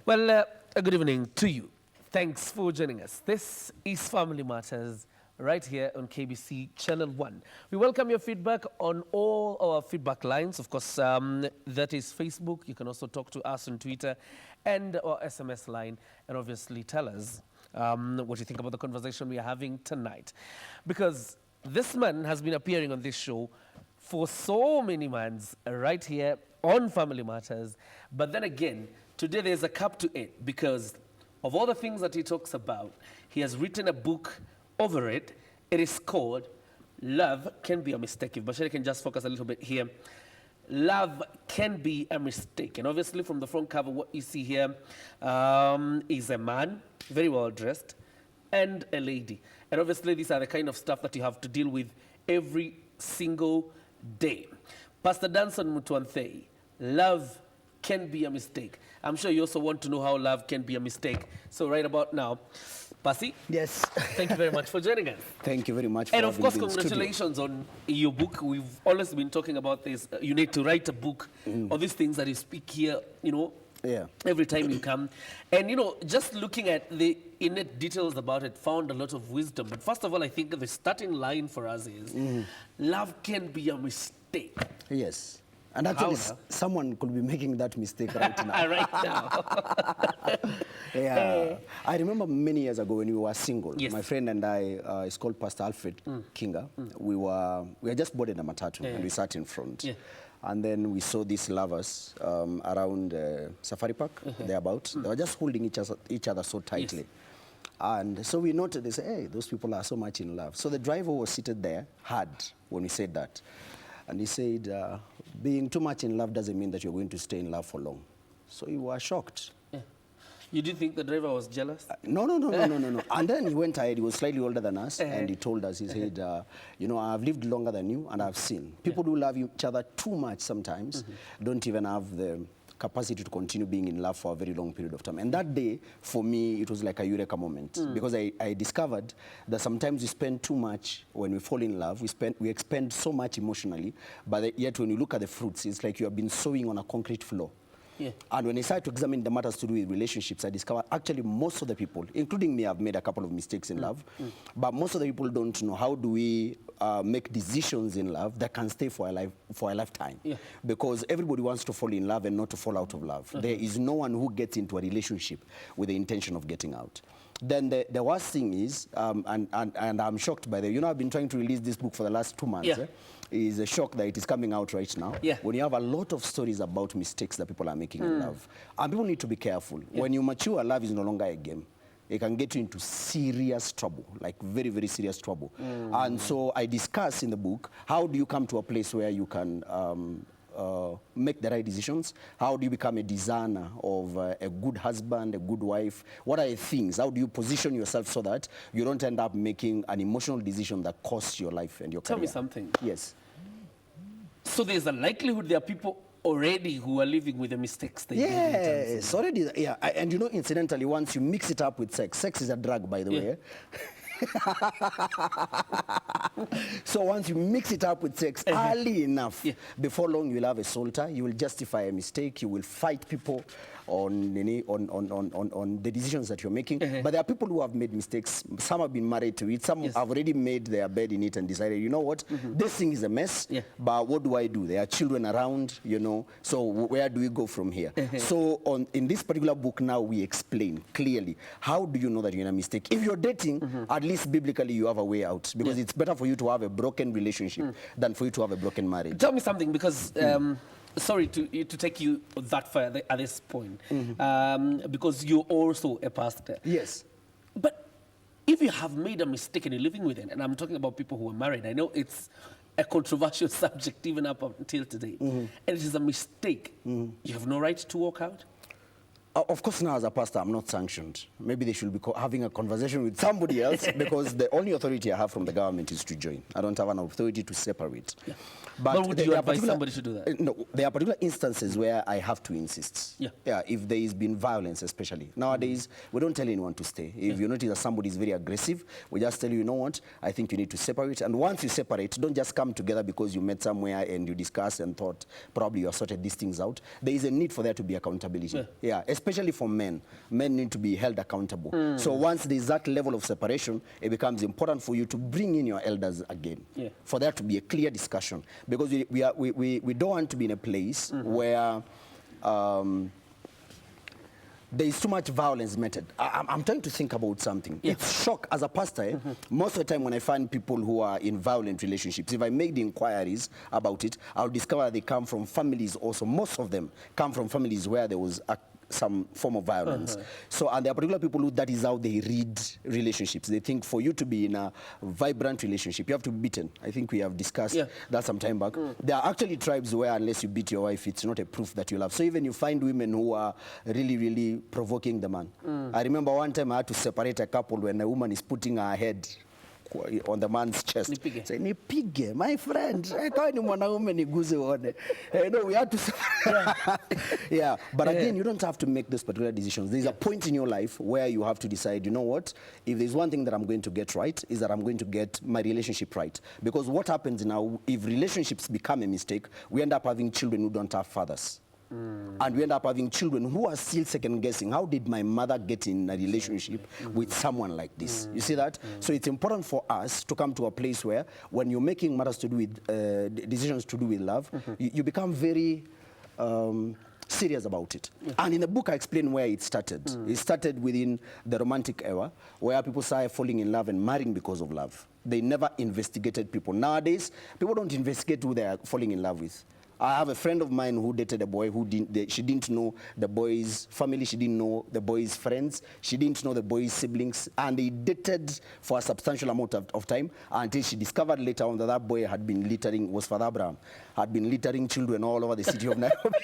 Well, a good evening to you. Thanks for joining us. This is Family Matters right here on KBC Channel 1. We welcome your feedback on all our feedback lines. Of course, that is Facebook. You can also talk to us on Twitter and our SMS line. And obviously tell us what you think about the conversation we are having tonight. Because this man has been appearing on this show for so many months right here on Family Matters. But then again, today there's a cap to it because of all the things that he talks about. He has written a book over it. It is called Love Can Be a Mistake. If Bashir can just focus a little bit here. Love Can Be a Mistake. And obviously from the front cover, what you see here is a man, very well dressed, and a lady. And obviously these are the kind of stuff that you have to deal with every single day. Pst.Danson, Mutuathwei, love can be a mistake. I'm sure you also want to know how love can be a mistake. So right about now, Pasi. Yes. Thank you very much for joining us. Thank you very much for And of having course, me in studio. congratulations on your book. We've always been talking about this. You need to write a book on these things that you speak here, every time you come. And, just looking at the innate details about it, found a lot of wisdom. But first of all, I think the starting line for us is, love can be a mistake. Yes. And actually, someone could be making that mistake right now. Right now. Yeah. I remember many years ago when we were single, Yes. my friend and I, it's called Pastor Alfred Kinga, we had just boarded a matatu and we sat in front. Yeah. And then we saw these lovers around Safari Park, thereabout. They were just holding each other so tightly. Yes. And so we noted, they said, hey, those people are so much in love. So the driver was seated there, hard, when we said that. And he said, being too much in love doesn't mean that you're going to stay in love for long. So we were shocked. Yeah. You didn't think the driver was jealous? No. And then he went ahead, he was slightly older than us, and he told us, he said, I've lived longer than you, and I've seen. People who love each other too much sometimes don't even have the capacity to continue being in love for a very long period of time. And that day, for me, it was like a eureka moment, because I discovered that sometimes we spend too much when we fall in love. We expend so much emotionally, but yet when you look at the fruits, it's like you have been sowing on a concrete floor. Yeah. And when I started to examine the matters to do with relationships, I discovered actually most of the people, including me, have made a couple of mistakes in love. But most of the people don't know how do we make decisions in love that can stay for a lifetime. Yeah. Because everybody wants to fall in love and not to fall out of love. There is no one who gets into a relationship with the intention of getting out. Then the worst thing is, and I'm shocked by the, I've been trying to release this book for the last 2 months. Yeah. Is a shock that it is coming out right now. Yeah. When you have a lot of stories about mistakes that people are making in love. And people need to be careful. Yeah. When you mature, love is no longer a game. It can get you into serious trouble, like very, very serious trouble. And so I discuss in the book, how do you come to a place where you can make the right decisions? How do you become a designer of a good husband, a good wife? What are the things? How do you position yourself so that you don't end up making an emotional decision that costs your life and your career? Tell me something. Yes. So there's a likelihood there are people already who are living with the mistakes they did. Yes, already. Yeah, and incidentally, once you mix it up with sex is a drug, by the way. So once you mix it up with sex early enough, before long you'll have a soldier, you will justify a mistake, you will fight people on the decisions that you're making. But there are people who have made mistakes. Some have been married to it. Some have already made their bed in it and decided, you know what, this thing is a mess, but what do I do? There are children around, so where do we go from here? So in this particular book now, we explain clearly, how do you know that you're in a mistake? If you're dating, at least biblically you have a way out, because it's better for you to have a broken relationship than for you to have a broken marriage. Tell me something, because sorry to take you that far at this point, because you're also a pastor. Yes. But if you have made a mistake and you're living with it, and I'm talking about people who are married, I know it's a controversial subject even up until today, and it is a mistake, you have no right to walk out? Of course, now as a pastor, I'm not sanctioned. Maybe they should be having a conversation with somebody else, because the only authority I have from the government is to join. I don't have an authority to separate. Yeah. But would you advise somebody to do that? No, there are particular instances where I have to insist. Yeah, if there has been violence, especially. Nowadays, we don't tell anyone to stay. If you notice that somebody is very aggressive, we just tell you, you know what, I think you need to separate. And once you separate, don't just come together because you met somewhere and you discussed and thought probably you have sorted these things out. There is a need for there to be accountability. Yeah, especially for men. Men need to be held accountable. So once there's that level of separation, it becomes important for you to bring in your elders again. For there to be a clear discussion. Because we don't want to be in a place where there is too much violence meted. I'm trying to think about something. It's shock as a pastor. Most of the time when I find people who are in violent relationships, if I make the inquiries about it, I'll discover they come from families also. Most of them come from families where there was some form of violence. So, and there are particular people who that is how they read relationships. They think for you to be in a vibrant relationship, you have to be beaten. I think we have discussed that some time back. There are actually tribes where unless you beat your wife, it's not a proof that you love. So even you find women who are really, really provoking the man. I remember one time I had to separate a couple when a woman is putting her head on the man's chest. Say, nipige, my friend. We had to. But again, you don't have to make those particular decisions. There's a point in your life where you have to decide, you know what? If there's one thing that I'm going to get right, is that I'm going to get my relationship right. Because what happens now, if relationships become a mistake, we end up having children who don't have fathers. And we end up having children who are still second-guessing. How did my mother get in a relationship with someone like this? You see that? So it's important for us to come to a place where when you're making matters to do with, decisions to do with love, you become very serious about it. And in the book, I explain where it started. It started within the romantic era, where people started falling in love and marrying because of love. They never investigated people. Nowadays, people don't investigate who they are falling in love with. I have a friend of mine who dated a boy who she didn't know the boy's family, she didn't know the boy's friends, she didn't know the boy's siblings, and they dated for a substantial amount of time until she discovered later on that that boy had been littering, was Father Abraham, had been littering children all over the city of Nairobi.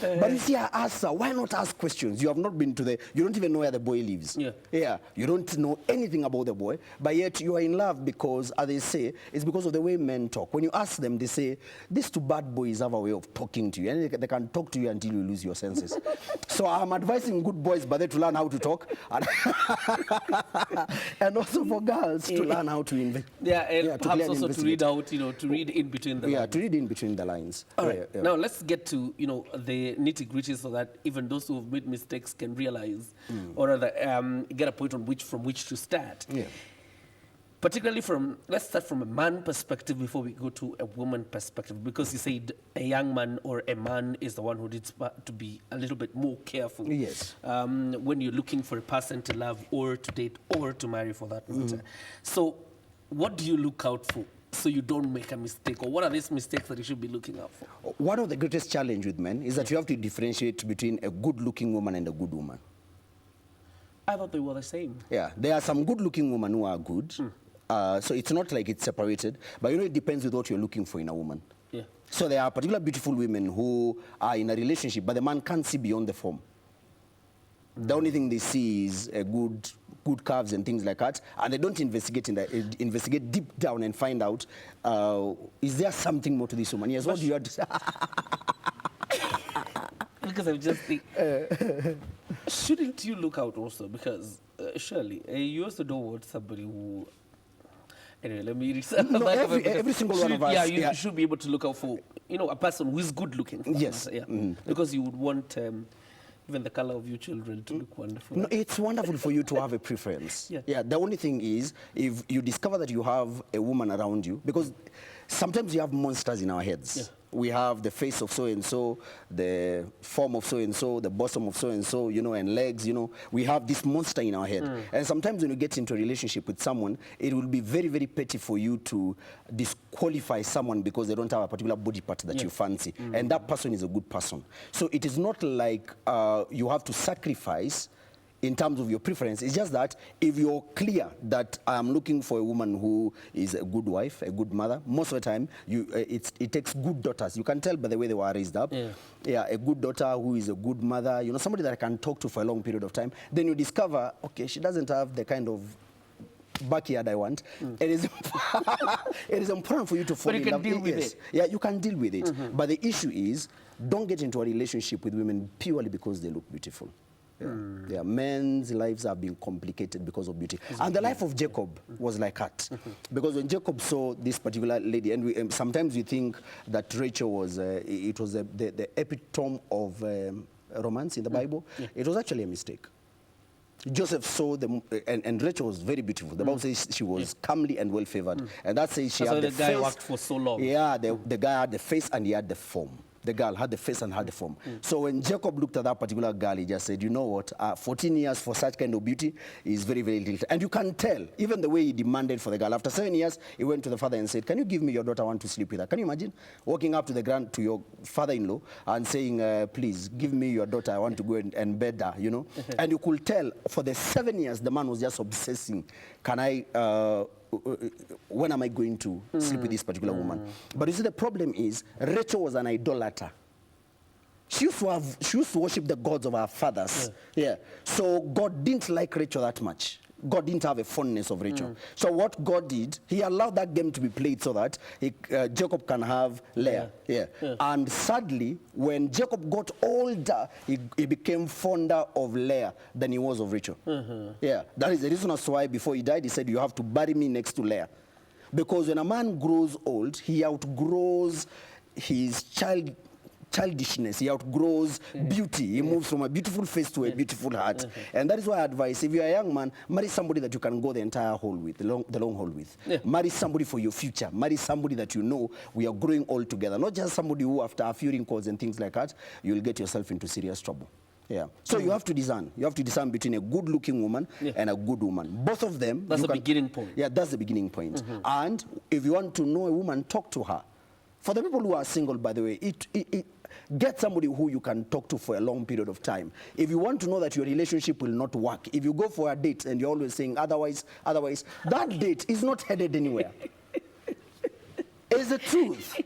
But you see, I asked her, why not ask questions? You have not been to you don't even know where the boy lives. You don't know anything about the boy, but yet you are in love because, as they say, it's because of the way men talk. When you ask them, they say, these two bad boys have a way of talking to you, and they can talk to you until you lose your senses. So I'm advising good boys, but they to learn how to talk, and also for girls to learn how to invest. And perhaps also to read out, to read in between the lines. To read in between the lines. All right. Now let's get to the nitty-gritty, so that even those who have made mistakes can realize, or rather get a point from which to start. Particularly let's start from a man perspective before we go to a woman perspective, because you said a young man or a man is the one who needs to be a little bit more careful. When you're looking for a person to love or to date or to marry for that matter. So what do you look out for so you don't make a mistake, or what are these mistakes that you should be looking out for? One of the greatest challenges with men is that you have to differentiate between a good-looking woman and a good woman. I thought they were the same. There are some good-looking women who are good. So it's not like it's separated, but it depends with what you're looking for in a woman. So there are particular beautiful women who are in a relationship, but the man can't see beyond the form. The only thing they see is good curves and things like that, and they don't investigate deep down and find out, is there something more to this woman? Yes, what do you have to say? Because I'm just thinking, shouldn't you look out also? Because surely, you also don't want somebody who... Anyway, let me read. Every single one of us. You should be able to look out for, a person who is good looking. Because you would want even the color of your children to look wonderful. No, it's wonderful for you to have a preference. The only thing is, if you discover that you have a woman around you, because sometimes you have monsters in our heads. We have the face of so-and-so, the form of so-and-so, the bosom of so-and-so, and legs, We have this monster in our head. And sometimes when you get into a relationship with someone, it will be very, very petty for you to disqualify someone because they don't have a particular body part that you fancy. And that person is a good person. So it is not like you have to sacrifice in terms of your preference. It's just that if you're clear that I'm looking for a woman who is a good wife, a good mother, most of the time it takes good daughters. You can tell by the way they were raised up. A good daughter who is a good mother, somebody that I can talk to for a long period of time. Then you discover, okay, she doesn't have the kind of backyard I want. It is important for you to fall in love. But you can deal with it. You can deal with it. But the issue is, don't get into a relationship with women purely because they look beautiful. Men's lives have been complicated because of beauty. And the life of Jacob was like that. Because when Jacob saw this particular lady, and sometimes we think that Rachel was, the epitome of romance in the Bible. It was actually a mistake. Joseph saw them, and Rachel was very beautiful. The Bible says she was comely and well favored, and that says she had the guy face. worked for so long. Yeah, the guy had the face and he had the form. The girl had the face and had the form. So when Jacob looked at that particular girl, he just said, you know what, 14 years for such kind of beauty is very, very little. And you can tell, even the way he demanded for the girl. After 7 years, he went to the father and said, can you give me your daughter? I want to sleep with her. Can you imagine walking up to your father-in-law and saying, please, give me your daughter. I want to go and bed her, you know. And you could tell for the 7 years, the man was just obsessing. Can I... when am I going to sleep with this particular woman? But you see, the problem is, Rachel was an idolater. She used to worship the gods of her fathers. Yeah. So God didn't like Rachel that much. God didn't have a fondness of Rachel. So what God did, he allowed that game to be played so that Jacob can have Leah. And sadly, when Jacob got older, he became fonder of Leah than he was of Rachel. Yeah, that is the reason as why before he died, he said, you have to bury me next to Leah. Because when a man grows old, he outgrows his childishness, he outgrows beauty. He moves from a beautiful face to a beautiful heart. And that is why I advise, if you're a young man, marry somebody that you can go the entire haul with, the long haul with. Marry somebody for your future. Marry somebody that you know we are growing old together. Not just somebody who, after a few wrinkles and things like that, you'll get yourself into serious trouble. Yeah. So you have to discern. You have to discern between a good-looking woman and a good woman. Both of them. That's the beginning point. Yeah, that's the beginning point. And if you want to know a woman, talk to her. For the people who are single, by the way, get somebody who you can talk to for a long period of time. If you want to know that your relationship will not work, if you go for a date and you're always saying otherwise, that date is not headed anywhere. It's the truth.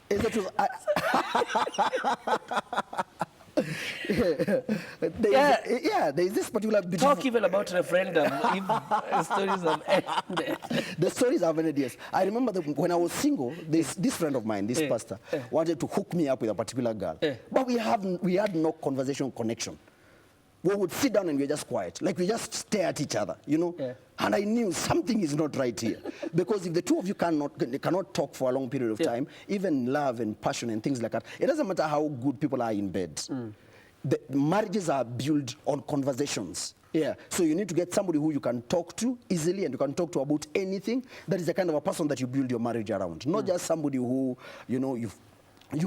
It's the truth. There's this particular beautiful... Talk even about referendum if stories have ended. The stories have ended, yes. I remember when I was single, this friend of mine, this pastor, wanted to hook me up with a particular girl. But we had no conversation connection. We would sit down and we were just quiet. Like we just stare at each other, you know. And I knew something is not right here. Because if the two of you cannot talk for a long period of time, even love and passion and things like that, it doesn't matter how good people are in bed. The marriages are built on conversations. Yeah, so you need to get somebody who you can talk to easily and you can talk to about anything. That is the kind of a person that you build your marriage around. Not just somebody who, you know, you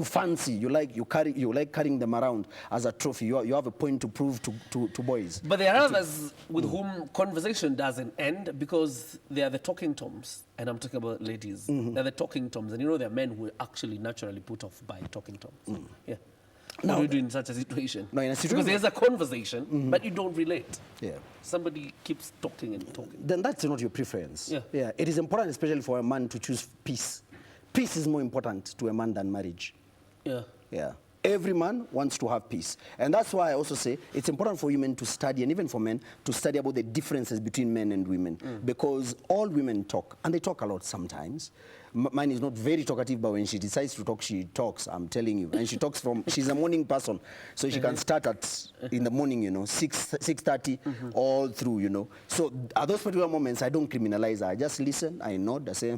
fancy, you like carrying them around as a trophy. You have a point to prove to boys. But there are others with whom conversation doesn't end because they are the talking toms. And I'm talking about ladies. They're the talking toms. And you know there are men who are actually naturally put off by talking toms. Yeah. What do you do in such a situation? No, in a situation... Because there's a conversation, but you don't relate. Yeah. Somebody keeps talking and talking. Then that's not your preference. Yeah. It is important, especially for a man, to choose peace. Peace is more important to a man than marriage. Yeah. Every man wants to have peace. And that's why I also say it's important for women to study, and even for men, to study about the differences between men and women. Because all women talk, and they talk a lot sometimes. Mine is not very talkative, but when she decides to talk, she talks, I'm telling you. And she talks she's a morning person. So she can start in the morning, you know, 6:30, all through, you know. So at those particular moments, I don't criminalize her. I just listen, I nod, I say,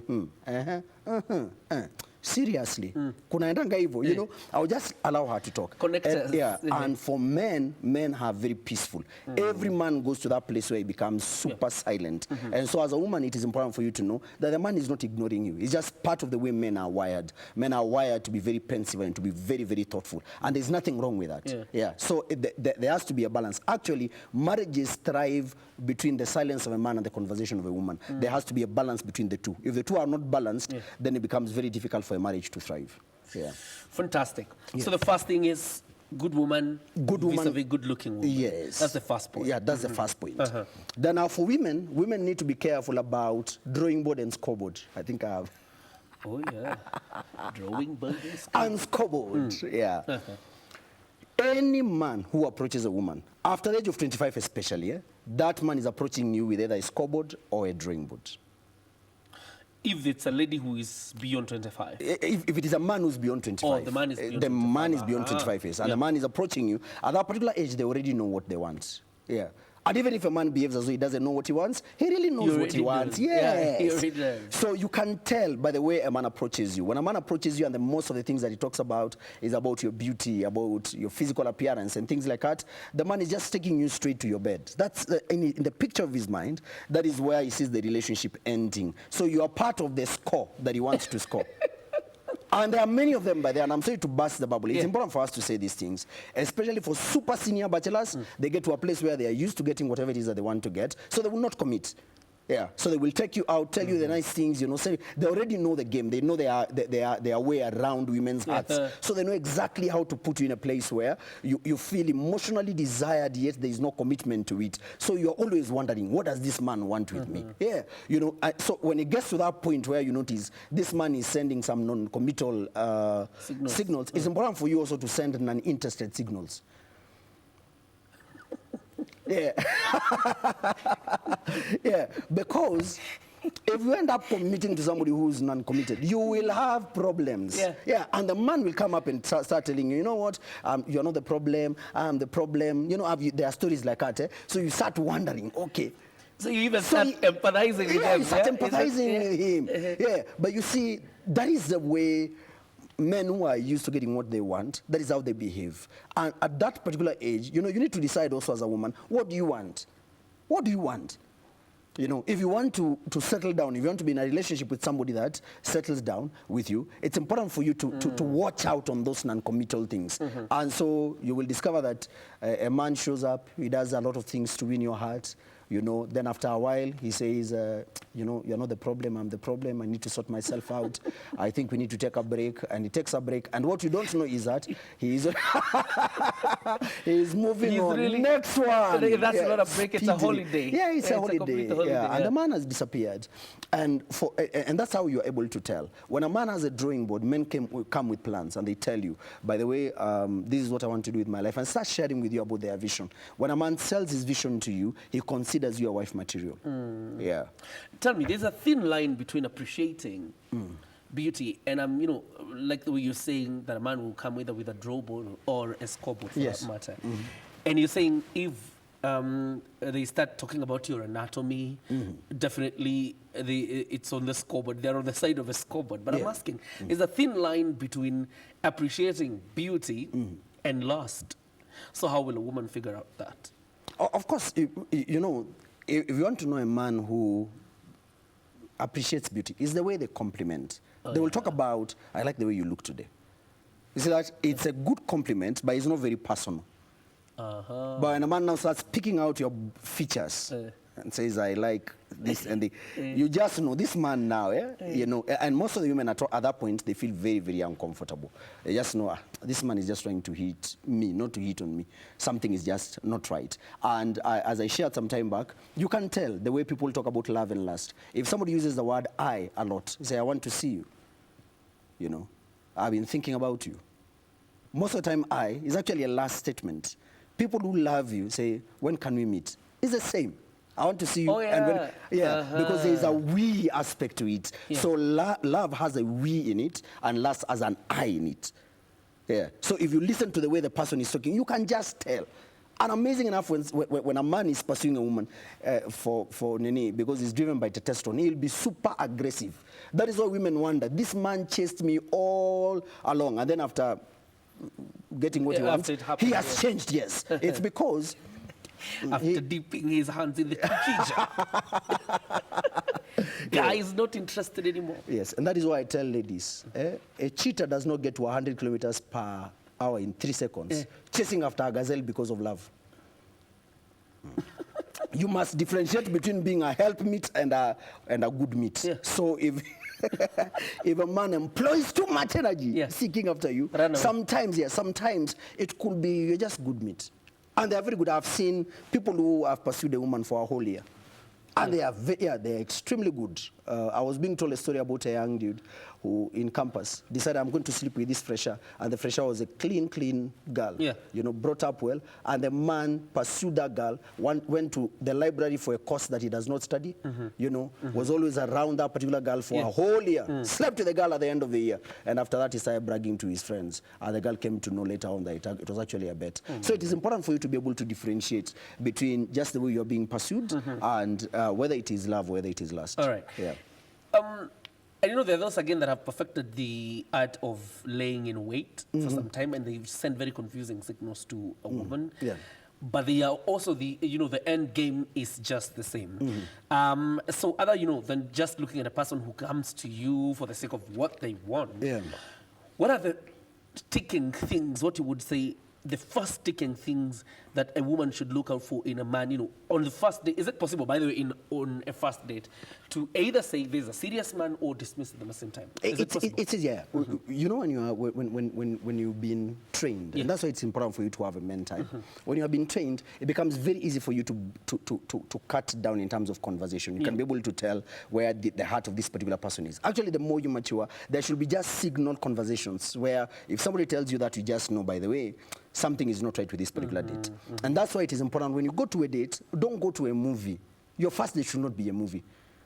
seriously, kunaendanga hivyo, you know, I'll just allow her to talk. And for men are very peaceful. Every man goes to that place where he becomes super silent. And so as a woman, it is important for you to know that the man is not ignoring you. It's just part of the way men are wired. Men are wired to be very pensive and to be very, very thoughtful. And there's nothing wrong with that. So there has to be a balance. Actually, marriages thrive between the silence of a man and the conversation of a woman. There has to be a balance between the two. If the two are not balanced, then it becomes very difficult for a marriage to thrive. Fantastic. So the first thing is good woman vis-a-vis good-looking woman. Yes. That's the first point. Yeah, that's the first point. Then now for women need to be careful about drawing board and scoreboard. I think I have. Oh, yeah. Drawing board and scoreboard. Yeah. Any man who approaches a woman, after the age of 25 especially, that man is approaching you with either a scoreboard or a drawing board. If it's a lady who is beyond 25? If it is a man who's beyond 25. Oh, the man is beyond 25. The man is beyond 25 years. And the man is approaching you. At that particular age, they already know what they want. Yeah. And even if a man behaves as though he doesn't know what he wants, he really knows what he wants. Does. Yes. Yeah, he really does. So you can tell by the way a man approaches you. When a man approaches you, and most of the things that he talks about is about your beauty, about your physical appearance and things like that, the man is just taking you straight to your bed. That's in the picture of his mind, that is where he sees the relationship ending. So you are part of the score that he wants to score. And there are many of them by there, and I'm sorry to burst the bubble. It's important for us to say these things, especially for super senior bachelors. They get to a place where they are used to getting whatever it is that they want to get, so they will not commit. Yeah, so they will take you out, tell you the nice things, you know. Say they already know the game. They know their way around women's hearts. So they know exactly how to put you in a place where you feel emotionally desired, yet there is no commitment to it. So you're always wondering, what does this man want with me? Yeah, you know. So when it gets to that point where you notice this man is sending some non-committal signals, it's important for you also to send non-interested signals. Yeah. Yeah, because if you end up committing to somebody who's non-committed, you will have problems. Yeah. Yeah, and the man will come up and start telling you, you know what, you're not the problem, I'm the problem. You know, there are stories like that. So you start wondering, okay. So you even start empathizing with him. You start empathizing with him. Yeah, but you see, that is the way men who are used to getting what they want, that is how they behave. And at that particular age, you know, you need to decide also as a woman, what do you want? What do you want? You know, if you want to settle down, if you want to be in a relationship with somebody that settles down with you, it's important for you to watch out on those non-committal things. And so you will discover that a man shows up, he does a lot of things to win your heart. You know, then after a while, he says, you know, you're not the problem, I'm the problem, I need to sort myself out. I think we need to take a break, and he takes a break. And what you don't know is that he's moving on. Really, next one. That's not a break, it's a holiday. Yeah, it's a holiday. Yeah. And the man has disappeared. And that's how you're able to tell. When a man has a drawing board, men come with plans, and they tell you, by the way, this is what I want to do with my life, and start sharing with you about their vision. When a man sells his vision to you, he considers you a wife material. Yeah. Tell me, there's a thin line between appreciating beauty and, you know, like the way you're saying that a man will come either with a draw board or a scoreboard for that matter. And you're saying if they start talking about your anatomy, definitely it's on the scoreboard. They're on the side of a scoreboard. But I'm asking, is a thin line between appreciating beauty and lust. So how will a woman figure out that? Of course, you know, if you want to know a man who appreciates beauty, it's the way they compliment. They will talk about, I like the way you look today. You see that? It's a good compliment, but it's not very personal. But when a man now starts picking out your features and says, I like this and you just know this man now, you know, and most of the women at that point, they feel very, very uncomfortable. They just know, this man is just trying to hit me, not to hit on me. Something is just not right. And as I shared some time back, you can tell the way people talk about love and lust. If somebody uses the word I a lot, say, I want to see you. You know, I've been thinking about you. Most of the time, I is actually a last statement. People who love you say, when can we meet? It's the same. I want to see you. And when, because there is a we aspect to it. So love has a we in it, and lust has an I in it. Yeah. So if you listen to the way the person is talking, you can just tell. And amazing enough, when a man is pursuing a woman for Nene, because he's driven by testosterone, he'll be super aggressive. That is why women wonder, this man chased me all along, and then after getting what he wants, he has changed, yes. It's because after dipping his hands in the kikija, guy is not interested anymore. Yes, and that is why I tell ladies, a cheetah does not get to 100 kilometers per hour in 3 seconds, chasing after a gazelle because of love. You must differentiate between being a helpmeet and a good meat. So if if a man employs too much energy seeking after you, sometimes it could be you're just good meat. And they're very good. I've seen people who have pursued a woman for a whole year. And they are they're extremely good. I was being told a story about a young dude who, in campus, decided I'm going to sleep with this fresher, and the fresher was a clean girl, brought up well, and the man pursued that girl, went to the library for a course that he does not study, was always around that particular girl for a whole year, slept with the girl at the end of the year, and after that he started bragging to his friends, and the girl came to know later on that it was actually a bet. So it is important for you to be able to differentiate between just the way you're being pursued and whether it is love, whether it is lust. All right. Yeah. And there are those, again, that have perfected the art of laying in wait for some time, and they send very confusing signals to a woman. Yeah. But they are also the end game is just the same. So other, than just looking at a person who comes to you for the sake of what they want, what are the ticking things, what you would say, the first ticking things that a woman should look out for in a man, on the first date? Is it possible, by the way, on a first date, to either say there's a serious man or dismiss them at the same time? Is it possible? It is, yeah. When you've been trained, and that's why it's important for you to have a mentor. When you have been trained, it becomes very easy for you to cut down in terms of conversation. You can be able to tell where the heart of this particular person is. Actually, the more you mature, there should be just signal conversations where if somebody tells you that, you just know, by the way, something is not right with this particular date. And that's why it is important when you go to a date, don't go to a movie. Your first date should not be a movie.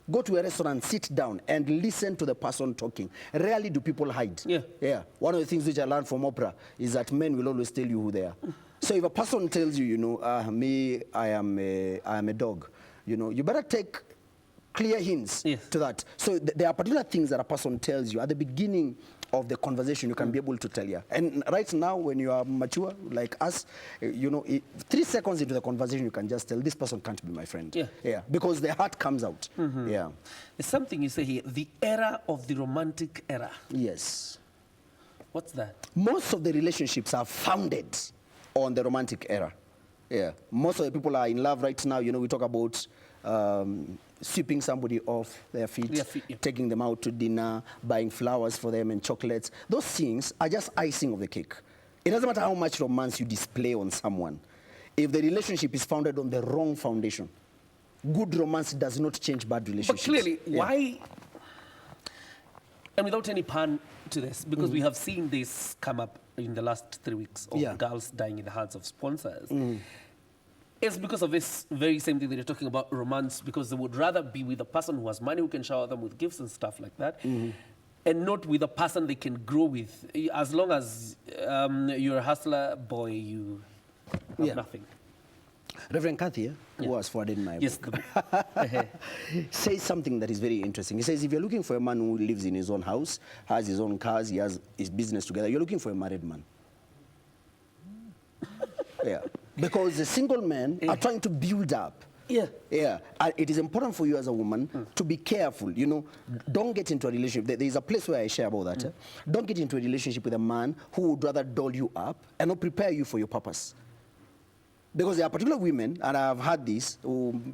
Go to a restaurant, sit down, and listen to the person talking. Rarely do people hide. Yeah. One of the things which I learned from Oprah is that men will always tell you who they are. So if a person tells you, me, I am a dog, you better take clear hints to that. So there are particular things that a person tells you at the beginning of the conversation. You can be able to tell you. And right now, when you are mature, like us, 3 seconds into the conversation, you can just tell, this person can't be my friend. Yeah. Because the heart comes out. Yeah. There's something you say here, the era of the romantic era. Yes. What's that? Most of the relationships are founded on the romantic era. Yeah. Most of the people are in love right now. We talk about sweeping somebody off their feet, taking them out to dinner, buying flowers for them and chocolates. Those things are just icing of the cake. It doesn't matter how much romance you display on someone. If the relationship is founded on the wrong foundation, good romance does not change bad relationships. But clearly, why, and without any pun to this, because we have seen this come up in the last 3 weeks of girls dying in the hands of sponsors, it's because of this very same thing that you're talking about, romance, because they would rather be with a person who has money, who can shower them with gifts and stuff like that, and not with a person they can grow with. As long as you're a hustler, boy, you have nothing. Reverend Kathy, who has forwarded my book, says something that is very interesting. He says, if you're looking for a man who lives in his own house, has his own cars, he has his business together, you're looking for a married man. Because the single men are trying to build up. It is important for you as a woman to be careful. Don't get into a relationship. There is a place where I share about that. Don't get into a relationship with a man who would rather doll you up and not prepare you for your purpose. Because there are particular women, and I've had this,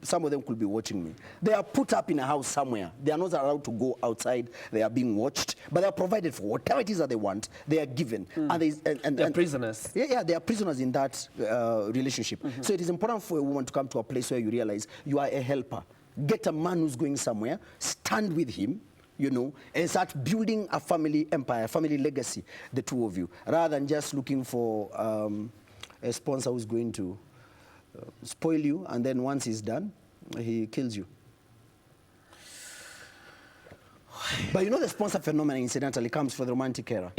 some of them could be watching me. They are put up in a house somewhere. They are not allowed to go outside. They are being watched. But they are provided for whatever it is that they want. They are given. And they're prisoners. They are prisoners in that relationship. So it is important for a woman to come to a place where you realize you are a helper. Get a man who's going somewhere. Stand with him. And start building a family empire, a family legacy, the two of you. Rather than just looking for a sponsor who's going to spoil you, and then once he's done, he kills you. But the sponsor phenomenon incidentally comes from the romantic era.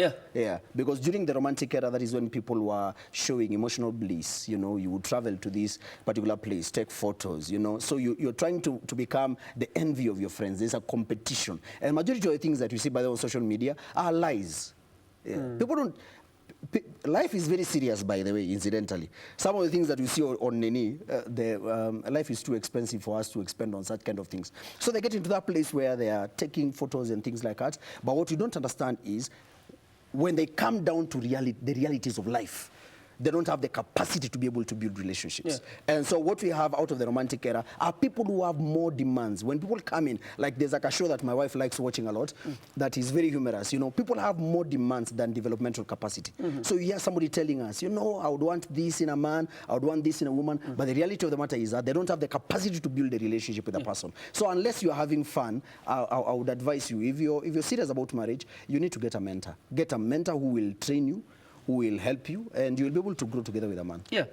Because during the romantic era, that is when people were showing emotional bliss. You would travel to this particular place, take photos, So you're trying to become the envy of your friends. There's a competition. And majority of the things that you see by the way on social media are lies. People don't... Life is very serious, by the way, incidentally. Some of the things that we see on Nini, life is too expensive for us to expend on such kind of things. So they get into that place where they are taking photos and things like that. But what you don't understand is when they come down to the realities of life, they don't have the capacity to be able to build relationships. And so what we have out of the romantic era are people who have more demands. When people come in, like there's like a show that my wife likes watching a lot, that is very humorous. People have more demands than developmental capacity. So you hear somebody telling us, I would want this in a man, I would want this in a woman, but the reality of the matter is that they don't have the capacity to build a relationship with a person. So unless you're having fun, I would advise you, if you're serious about marriage, you need to get a mentor. Get a mentor who will train you, who will help you, and you'll be able to grow together with a man. Yeah.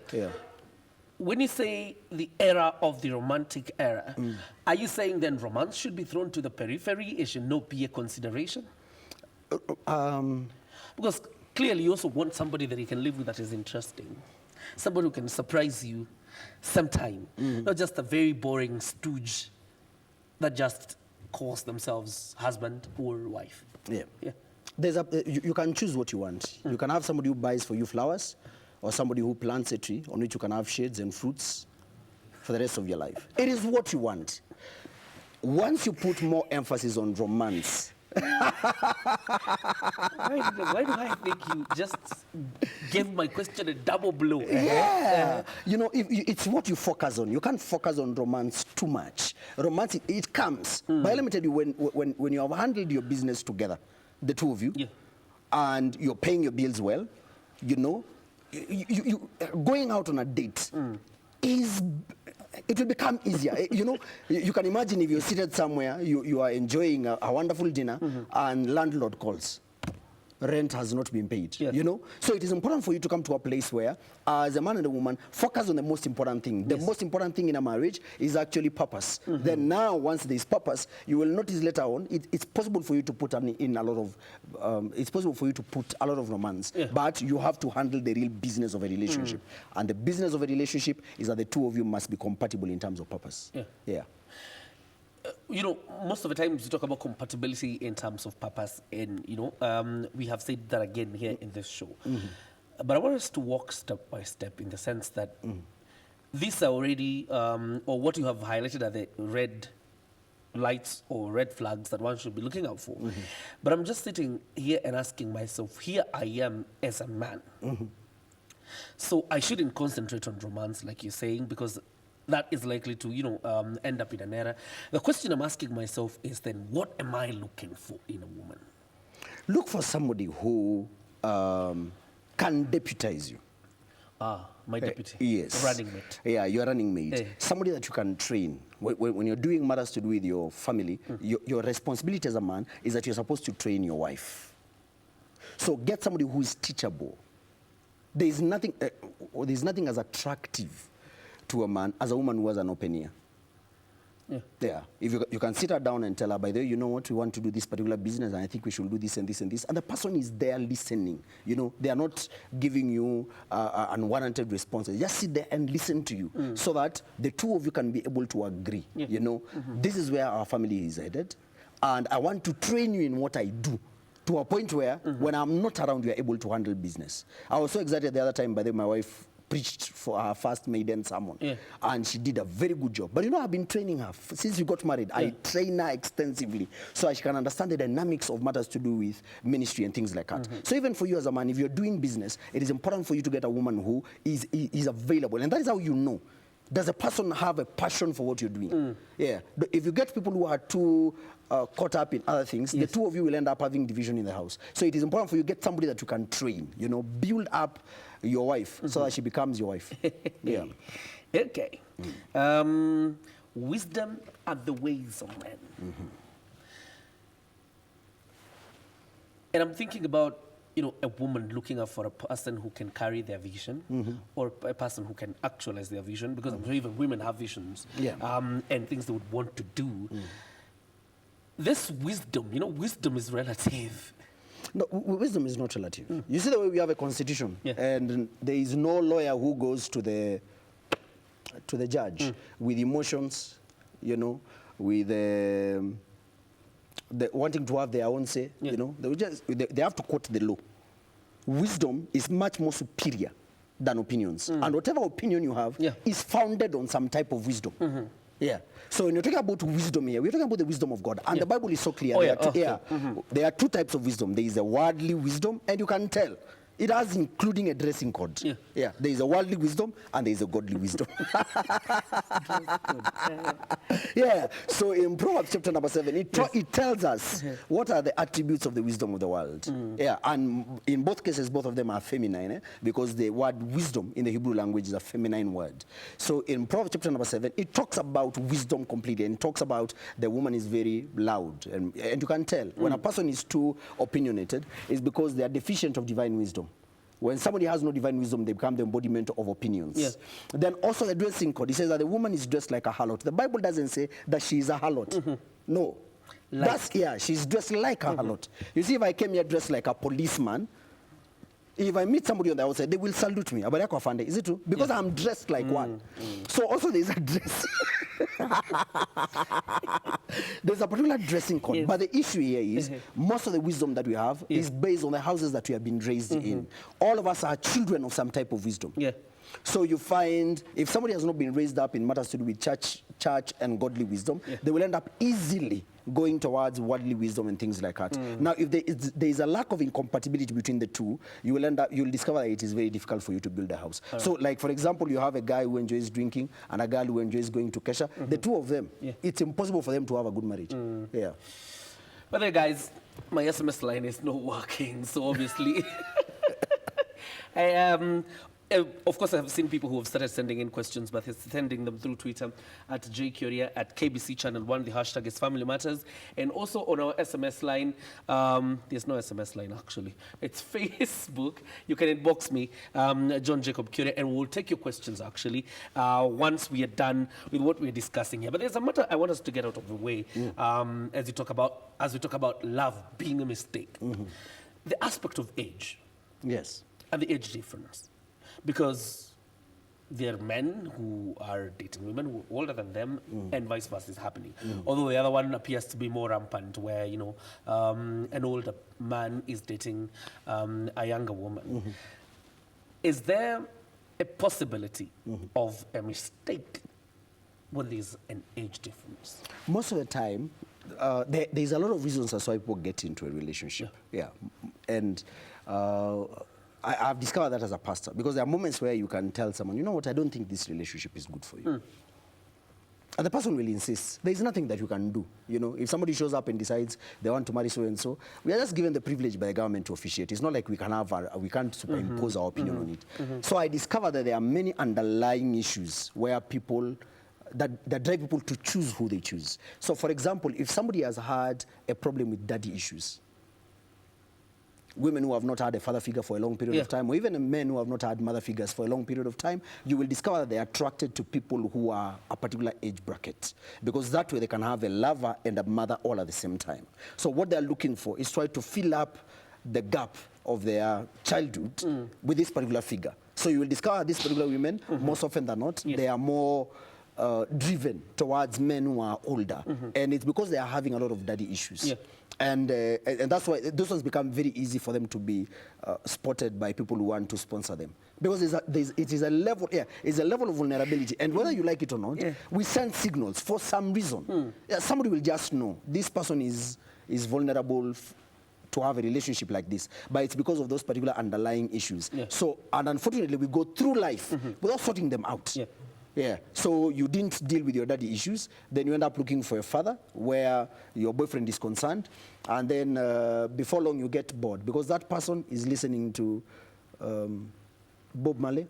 When you say the era of the romantic era, are you saying then romance should be thrown to the periphery? It should not be a consideration? Because clearly you also want somebody that you can live with that is interesting. Somebody who can surprise you sometime. Not just a very boring stooge that just calls themselves husband or wife. Yeah. You can choose what you want. You can have somebody who buys for you flowers, or somebody who plants a tree on which you can have shades and fruits for the rest of your life. It is what you want. Once you put more emphasis on romance, why do I think you just gave my question a double blow? It's what you focus on. You can't focus on romance too much. Romance, it comes. But let me tell you, when you have handled your business together, the two of you, and you're paying your bills well, you going out on a date it will become easier. You can imagine if you're seated somewhere, you are enjoying a wonderful dinner, and landlord calls. Rent has not been paid, So it is important for you to come to a place where, as a man and a woman, focus on the most important thing. The most important thing in a marriage is actually purpose. Then now, once there is purpose, you will notice later on, it's possible for you to put in a lot of, romance, but you have to handle the real business of a relationship. And the business of a relationship is that the two of you must be compatible in terms of purpose. Most of the times we talk about compatibility in terms of purpose, and we have said that again here in this show. But I want us to walk step by step in the sense that these are already, or what you have highlighted are the red lights or red flags that one should be looking out for. But I'm just sitting here and asking myself, here I am as a man. So I shouldn't concentrate on romance, like you're saying, because that is likely to, end up in an error. The question I'm asking myself is then, what am I looking for in a woman? Look for somebody who can deputize you. My deputy. Yes. Running mate. Yeah, your running mate. Somebody that you can train. When you're doing matters to do with your family, your responsibility as a man is that you're supposed to train your wife. So get somebody who is teachable. There's nothing as attractive to a man as a woman who has an open ear. If you can sit her down and tell her, by the way, you know what, we want to do this particular business, and I think we should do this and this and this, and the person is there listening. They are not giving you unwarranted responses. Just sit there and listen to you, so that the two of you can be able to agree. This is where our family is headed, and I want to train you in what I do, to a point where when I'm not around, you're able to handle business. I was so excited the other time, by the way, my wife preached for her first maiden sermon, and she did a very good job. But I've been training her since we got married. I train her extensively so she can understand the dynamics of matters to do with ministry and things like that. So even for you as a man, if you're doing business, it is important for you to get a woman who is available, and that is how you know. Does a person have a passion for what you're doing? If you get people who are too caught up in other things, the two of you will end up having division in the house. So it is important for you to get somebody that you can train, build up your wife so that she becomes your wife. Okay. Wisdom are the ways of men. And I'm thinking about a woman looking out for a person who can carry their vision, or a person who can actualize their vision, because I'm sure even women have visions and things they would want to do. This wisdom, wisdom is relative. No, wisdom is not relative. You see the way we have a constitution, and there is no lawyer who goes to the judge with emotions, with the wanting to have their own say. They have to quote the law. Wisdom is much more superior than opinions, and whatever opinion you have is founded on some type of wisdom. So when you're talking about wisdom here, we're talking about the wisdom of God. And the Bible is so clear. There are two types of wisdom. There is a worldly wisdom, and you can tell. It has including a dressing code. Yeah. Yeah. There is a worldly wisdom and there is a godly wisdom. Yeah. So in Proverbs chapter number 7, it tells us what are the attributes of the wisdom of the world. Yeah. And in both cases, both of them are feminine, because the word wisdom in the Hebrew language is a feminine word. So in Proverbs chapter number 7, it talks about wisdom completely, and it talks about the woman is very loud. And you can tell when a person is too opinionated, it's because they are deficient of divine wisdom. When somebody has no divine wisdom, they become the embodiment of opinions. Yeah. Then also the dressing code, it says that the woman is dressed like a harlot. The Bible doesn't say that she is a harlot. No. She's dressed like a harlot. You see, if I came here dressed like a policeman, if I meet somebody on the outside, they will salute me. Is it true? Because I'm dressed like one. So also there's a dress. There's a particular dressing code. But the issue here is most of the wisdom that we have is based on the houses that we have been raised in. All of us are children of some type of wisdom. Yeah. So you find if somebody has not been raised up in matters to do with church and godly wisdom, they will end up easily going towards worldly wisdom and things like that. Now, if there is a lack of incompatibility between the two, you'll discover that it is very difficult for you to build a house. So, like for example, you have a guy who enjoys drinking and a girl who enjoys going to Kesha. The two of them, it's impossible for them to have a good marriage. Yeah. But then, guys, my SMS line is not working, so obviously. Of course, I have seen people who have started sending in questions, but they're sending them through Twitter at Kioria, at KBC Channel 1. The hashtag is Family Matters. And also on our SMS line, there's no SMS line, actually. It's Facebook. You can inbox me, John Jacob Kioria, and we'll take your questions, actually, once we are done with what we're discussing here. But there's a matter I want us to get out of the way as we talk about love being a mistake. The aspect of age. Yes. And the age difference. Because there are men who are dating women who are older than them, and vice versa is happening. Although the other one appears to be more rampant, where an older man is dating a younger woman. Is there a possibility of a mistake when there's an age difference? Most of the time, there's a lot of reasons as why people get into a relationship. Yeah. And I've discovered that as a pastor, because there are moments where you can tell someone, you know what, I don't think this relationship is good for you. And the person will insist. There is nothing that you can do. If somebody shows up and decides they want to marry so-and-so, we are just given the privilege by the government to officiate. It's not like we can't superimpose our opinion on it. So I discovered that there are many underlying issues where people, that drive people to choose who they choose. So for example, if somebody has had a problem with daddy issues, women who have not had a father figure for a long period of time, or even men who have not had mother figures for a long period of time, you will discover that they are attracted to people who are a particular age bracket, because that way they can have a lover and a mother all at the same time. So what they're looking for is try to fill up the gap of their childhood with this particular figure. So you will discover these particular women, most often than not, they are more driven towards men who are older. And it's because they are having a lot of daddy issues. And that's why those ones become very easy for them to be spotted by people who want to sponsor them. Because it is a level of vulnerability. And whether you like it or not, we send signals for some reason. Somebody will just know this person is vulnerable to have a relationship like this. But it's because of those particular underlying issues. So, and unfortunately, we go through life without sorting them out. So you didn't deal with your daddy issues, then you end up looking for a father where your boyfriend is concerned, and then before long you get bored because that person is listening to Bob Marley.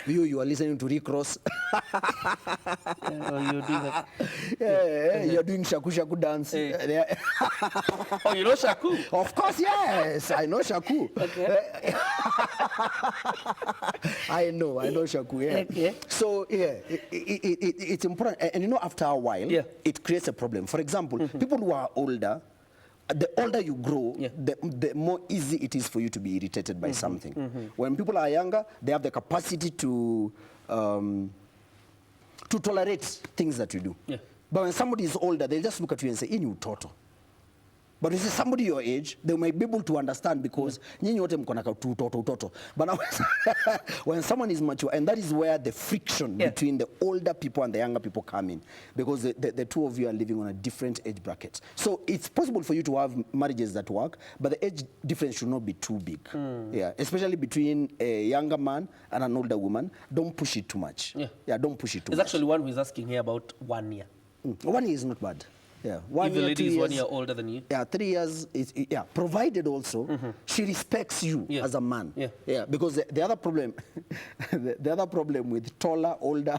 You are listening to Rick Ross. You're doing shaku shaku dance. Oh, you know shaku? Of course, yes. I know shaku. Okay. I know shaku. Yeah. Okay. So it's important, and after a while, it creates a problem. For example, people who are older, the older you grow, the more easy it is for you to be irritated by something. When people are younger, they have the capacity to tolerate things that you do. But when somebody is older, they'll just look at you and say, "In you toto." But if it's somebody your age, they might be able to understand because nyinyi wote mko na utoto. But now when someone is mature, and that is where the friction between the older people and the younger people come in, because the two of you are living on a different age bracket. So it's possible for you to have marriages that work, but the age difference should not be too big. Yeah, especially between a younger man and an older woman. Don't push it too much. Yeah, don't push it too much. There's actually one who is asking here about 1 year. 1 year is not bad. Yeah, if the lady is 1 year older than you. Yeah, 3 years is provided also she respects you as a man. Yeah, because the other problem, the other problem with taller, older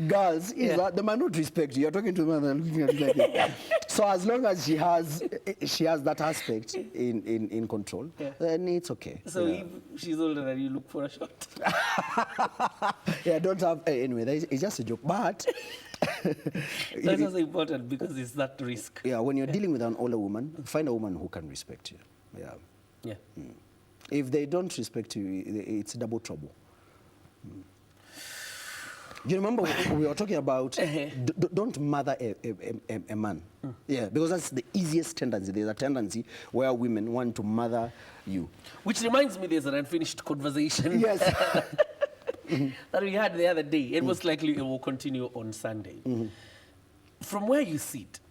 girls is that they might not respect you. You're talking to them and looking at you like this. So as long as she has that aspect in control, then it's okay. So if she's older than you, look for a shot. Yeah, don't have anyway. It's just a joke, but. That's also important because it's that risk. Yeah, when you're dealing with an older woman, find a woman who can respect you. Yeah. If they don't respect you, it's double trouble. You remember we were talking about don't mother a man. Yeah, because that's the easiest tendency. There's a tendency where women want to mother you. Which reminds me, there's an unfinished conversation. Yes. that we had the other day. It was likely it will continue on Sunday. From where you sit,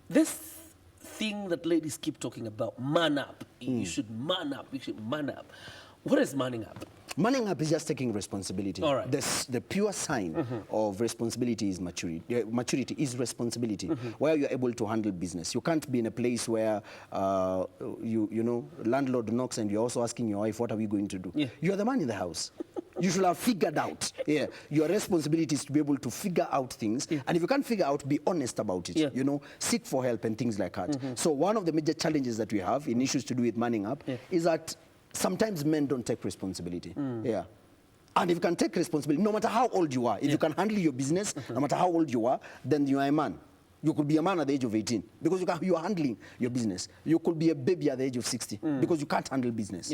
this thing that ladies keep talking about, man up, you should man up, you should man up. What is manning up? Manning up is just taking responsibility. All right. The pure sign of responsibility is maturity. Maturity is responsibility, where you're able to handle business. You can't be in a place where, you know, landlord knocks and you're also asking your wife, what are we going to do? You're the man in the house. You should have figured out. Your responsibility is to be able to figure out things. And if you can't figure out, be honest about it. You know, seek for help and things like that. So one of the major challenges that we have in issues to do with manning up is that sometimes men don't take responsibility. And if you can take responsibility, no matter how old you are, if you can handle your business, no matter how old you are, then you are a man. You could be a man at the age of 18 because you are handling your business. You could be a baby at the age of 60 because you can't handle business.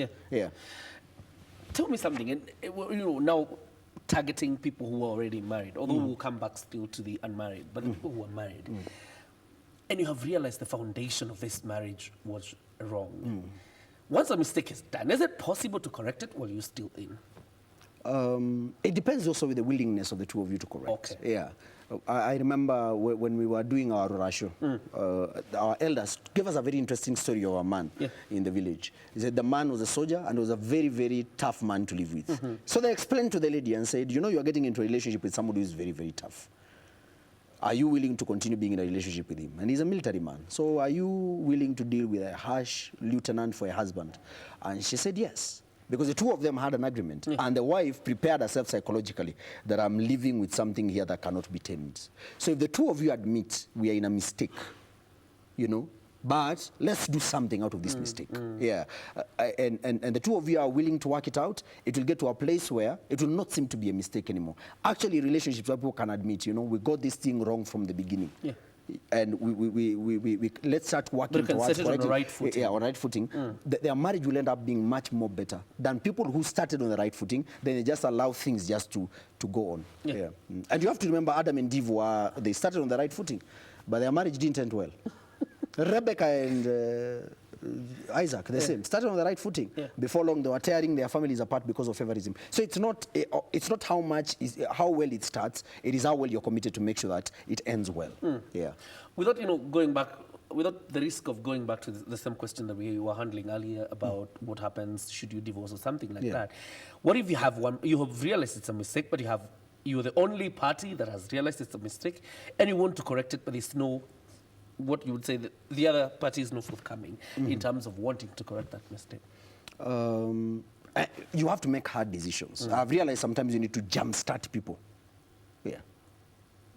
Tell me something, and you know, now targeting people who are already married, although we'll come back still to the unmarried, but the people who are married, and you have realized the foundation of this marriage was wrong. Once a mistake is done, is it possible to correct it while you're still in? It depends also with the willingness of the two of you to correct. I remember when we were doing our Rurasho, our elders gave us a very interesting story of a man in the village. He said the man was a soldier and was a very, very tough man to live with. So they explained to the lady and said, you know, you're getting into a relationship with somebody who is very, very tough. Are you willing to continue being in a relationship with him? And he's a military man. So are you willing to deal with a harsh lieutenant for a husband? And she said yes. Because the two of them had an agreement. And the wife prepared herself psychologically that I'm living with something here that cannot be tamed. So if the two of you admit we are in a mistake, you know, but let's do something out of this mistake. And the two of you are willing to work it out, it will get to a place where it will not seem to be a mistake anymore. Actually, relationships where people can admit, you know, we got this thing wrong from the beginning. And we let's start working towards on the right footing. On right footing. Their marriage will end up being much more better than people who started on the right footing. Then they just allow things just to go on. And you have to remember, Adam and Eve they started on the right footing, but their marriage didn't end well. Rebecca and Isaac, the same, started on the right footing. Before long, they were tearing their families apart because of favorism. So it's not how well it starts. It is how well you're committed to make sure that it ends well. Without going back, without the risk of going back to the same question that we were handling earlier about what happens should you divorce or something like that. What if you have you have realized it's a mistake, but you're the only party that has realized it's a mistake, and you want to correct it, but there's no, what you would say, that the other party is not forthcoming in terms of wanting to correct that mistake? You have to make hard decisions. I've realized sometimes you need to jumpstart people.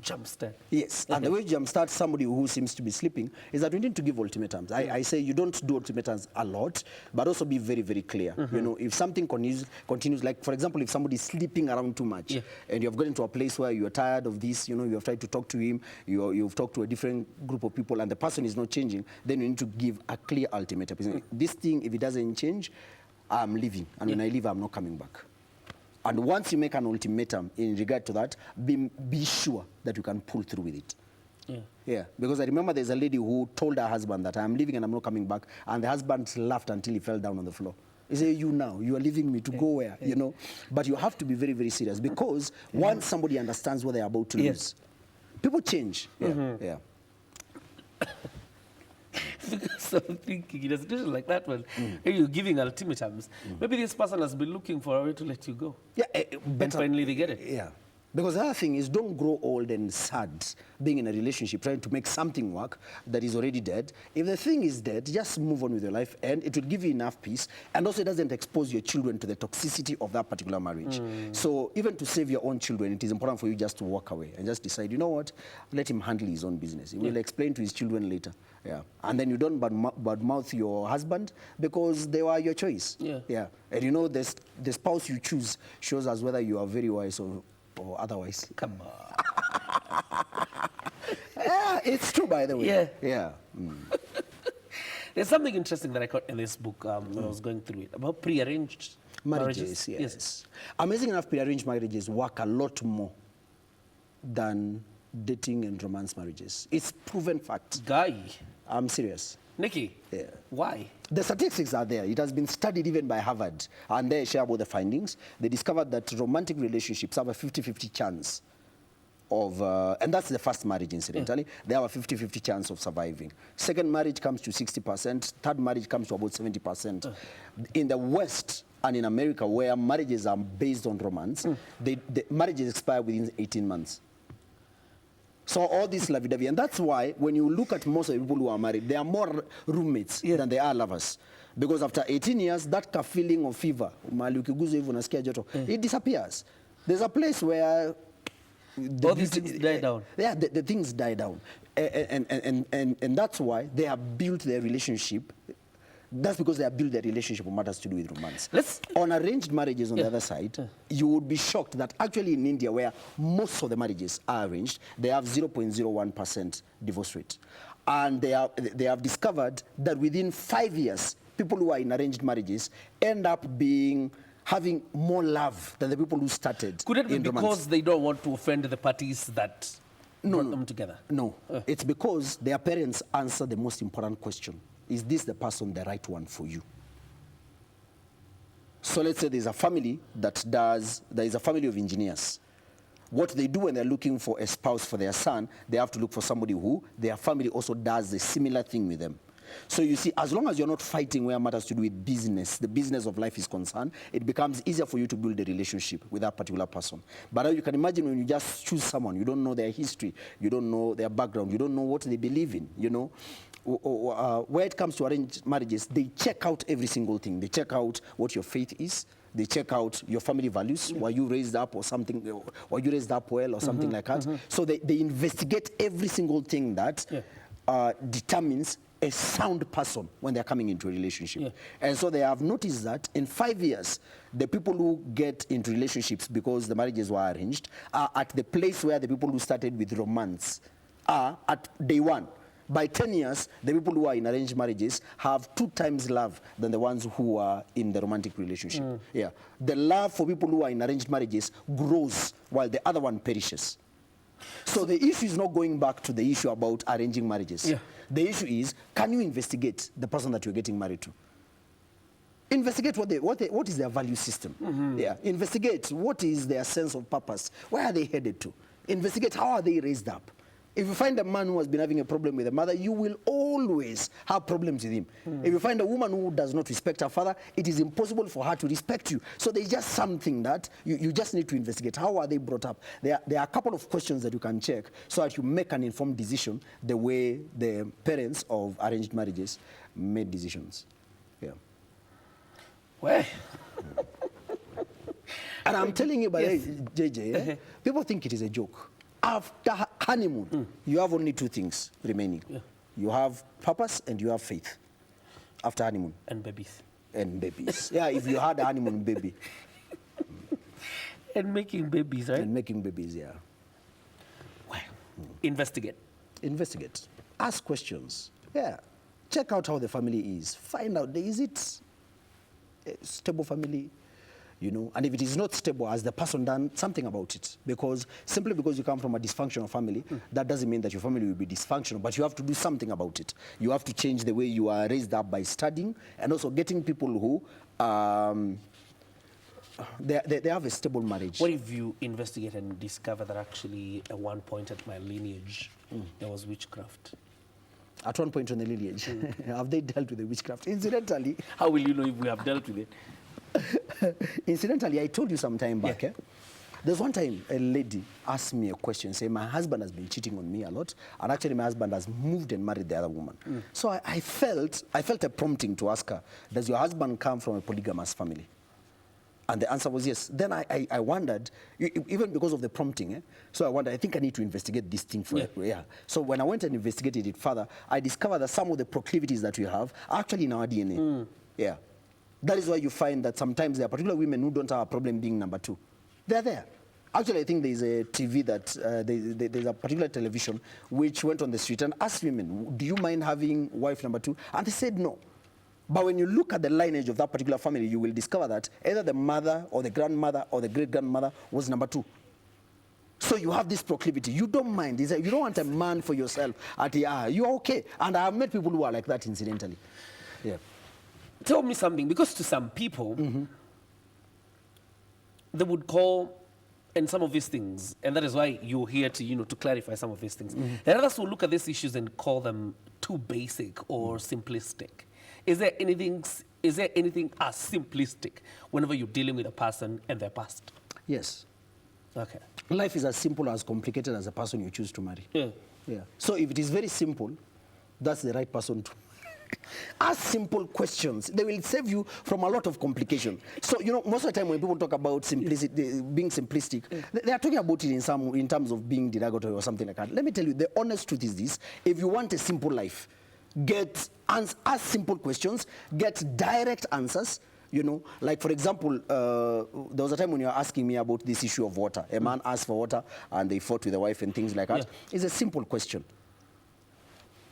Jumpstart? Yes. And the way you jumpstart somebody who seems to be sleeping is that we need to give ultimatums. I say you don't do ultimatums a lot, but also be very, very clear. You know, if something continues, like, for example, if somebody is sleeping around too much and you've gotten to a place where you're tired of this, you know, you have tried to talk to him, you've talked to a different group of people and the person is not changing, then you need to give a clear ultimatum. This thing, if it doesn't change, I'm leaving. And when I leave, I'm not coming back. And once you make an ultimatum in regard to that, be sure that you can pull through with it. Yeah, because I remember there's a lady who told her husband that I'm leaving and I'm not coming back, and the husband laughed until he fell down on the floor. He said, you now, you are leaving me to go where, you know? But you have to be very, very serious, because once somebody understands what they're about to lose, people change. Yeah. So I'm thinking, in a situation like that one, if you're giving ultimatums, maybe this person has been looking for a way to let you go. Yeah, And finally they get it. Yeah. Because the other thing is, don't grow old and sad being in a relationship, trying to make something work that is already dead. If the thing is dead, just move on with your life, and it will give you enough peace. And also, it doesn't expose your children to the toxicity of that particular marriage. So even to save your own children, it is important for you just to walk away and just decide, you know what, let him handle his own business. He will explain to his children later. Yeah. And then you don't badmouth your husband, because they were your choice. Yeah. And you know, the spouse you choose shows us whether you are very wise or otherwise. Come on. Yeah, it's true, by the way. Yeah. There's something interesting that I caught in this book when I was going through it, about prearranged marriages. Yes. Amazing enough, prearranged marriages work a lot more than dating and romance marriages. It's proven fact. Guy. I'm serious. Nikki. Yeah. Why? The statistics are there. It has been studied even by Harvard, and they share about the findings. They discovered that romantic relationships have a 50-50 chance of, and that's the first marriage, incidentally. They have a 50-50 chance of surviving. Second marriage comes to 60%. Third marriage comes to about 70%. In the West and in America, where marriages are based on romance, the marriages expire within 18 months. So all this lovey-dovey, and that's why when you look at most of the people who are married, they are more roommates than they are lovers. Because after 18 years, that feeling of fever, it disappears. There's a place where all these things die down. Yeah, the things die down. And that's why they have built their relationship. That's because they have built their relationship on matters to do with romance. On arranged marriages on the other side, you would be shocked that actually in India, where most of the marriages are arranged, they have 0.01% divorce rate. And they have discovered that within 5 years, people who are in arranged marriages end up having more love than the people who started. Could it be because romance. they don't want to offend the parties that brought them together? No, it's because their parents answer the most important question. Is this the person the right one for you? So let's say there's a family there is a family of engineers. What they do when they're looking for a spouse for their son, they have to look for somebody who their family also does a similar thing with them. So you see, as long as you're not fighting where matters to do with business, the business of life is concerned, it becomes easier for you to build a relationship with that particular person. But now you can imagine when you just choose someone, you don't know their history, you don't know their background, you don't know what they believe in, you know. Where it comes to arranged marriages, they check out every single thing. They check out what your faith is. They check out your family values. Were you raised up or something? Were you raised up well or something like that? So they investigate every single thing that determines a sound person when they're coming into a relationship. And so they have noticed that in 5 years, the people who get into relationships because the marriages were arranged are at the place where the people who started with romance are at day one. By 10 years, the people who are in arranged marriages have 2 times love than the ones who are in the romantic relationship. The love for people who are in arranged marriages grows while the other one perishes. So the issue is not going back to the issue about arranging marriages. The issue is, can you investigate the person that you're getting married to? Investigate what is their value system. Investigate what is their sense of purpose. Where are they headed to? Investigate how are they raised up. If you find a man who has been having a problem with a mother, you will always have problems with him. If you find a woman who does not respect her father, it is impossible for her to respect you. So there's just something that you just need to investigate. How are they brought up? There are a couple of questions that you can check so that you make an informed decision the way the parents of arranged marriages made decisions. Well. And I'm telling you, by JJ, people think it is a joke. After honeymoon, you have only 2 things remaining. You have purpose and you have faith. After honeymoon. And babies. And babies. If you had a honeymoon baby. And making babies, right? And making babies, Well, investigate. Investigate. Ask questions. Check out how the family is. Find out, is it a stable family? and if it is not stable, has the person done something about it? Because simply because you come from a dysfunctional family, that doesn't mean that your family will be dysfunctional, but you have to do something about it. You have to change the way you are raised up by studying, and also getting people who they have a stable marriage. What if you investigate and discover that actually at one point at my lineage, there was witchcraft? At one point on the lineage, have they dealt with the witchcraft? Incidentally, How will you know if we have dealt with it? Incidentally, I told you some time back, Yeah. There's one time a lady asked me a question, saying, my husband has been cheating on me a lot, and actually my husband has moved and married the other woman. So I felt a prompting to ask her, does your husband come from a polygamous family? And the answer was yes. Then I wondered, even because of the prompting, so I wondered, I think I need to investigate this thing further. Yeah. So when I went and investigated it further, I discovered that some of the proclivities that we have are actually in our DNA. Yeah. That is why you find that sometimes there are particular women who don't have a problem being number two. They're there. Actually, I think there's a TV that, there's a particular television which went on the street and asked women, do you mind having wife number two? And they said no. But when you look at the lineage of that particular family, you will discover that either the mother or the grandmother or the great-grandmother was number two. So you have this proclivity. You don't mind. You don't want a man for yourself. You're okay. And I have met people who are like that, incidentally. Yeah. Tell me something, because to some people, they would call, and some of these things, and that is why you're here to, to clarify some of these things. There are others who look at these issues and call them too basic or simplistic. Is there anything as simplistic whenever you're dealing with a person and their past? Yes. Okay. Life is as simple or as complicated as the person you choose to marry. Yeah. Yeah. So if it is very simple, that's the right person to ask simple questions. They will save you from a lot of complication. So, most of the time when people talk about simplicity, being simplistic, they are talking about it in terms of being derogatory or something like that. Let me tell you, the honest truth is this. If you want a simple life, ask simple questions, get direct answers. Like for example, there was a time when you were asking me about this issue of water. A man asked for water and they fought with the wife and things like that. Yeah. It's a simple question.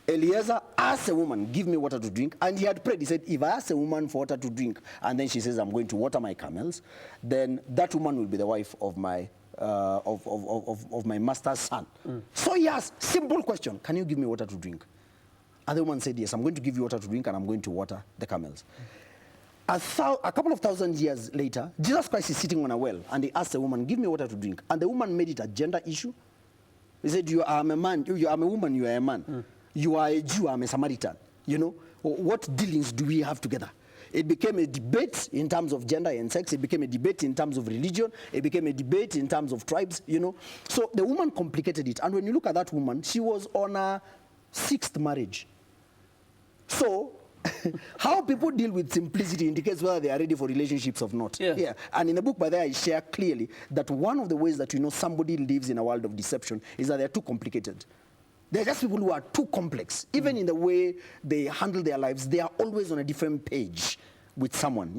Eliezer asked a woman, give me water to drink, and he had prayed. He said, if I ask a woman for water to drink, and then she says, I'm going to water my camels, then that woman will be the wife of my my master's son. So he asked, simple question, can you give me water to drink? And the woman said, yes, I'm going to give you water to drink, and I'm going to water the camels. A couple of thousand years later, Jesus Christ is sitting on a well, and he asked the woman, give me water to drink. And the woman made it a gender issue. He said, you are a man, you are a woman, you are a man. You are a Jew, I'm a Samaritan. What dealings do we have together? It became a debate in terms of gender and sex. It became a debate in terms of religion. It became a debate in terms of tribes, So the woman complicated it. And when you look at that woman, she was on a 6th marriage. So how people deal with simplicity indicates whether they are ready for relationships or not. Yeah. And in the book, by there, I share clearly that one of the ways that somebody lives in a world of deception is that they're too complicated. They're just people who are too complex. Even in the way they handle their lives, they are always on a different page with someone.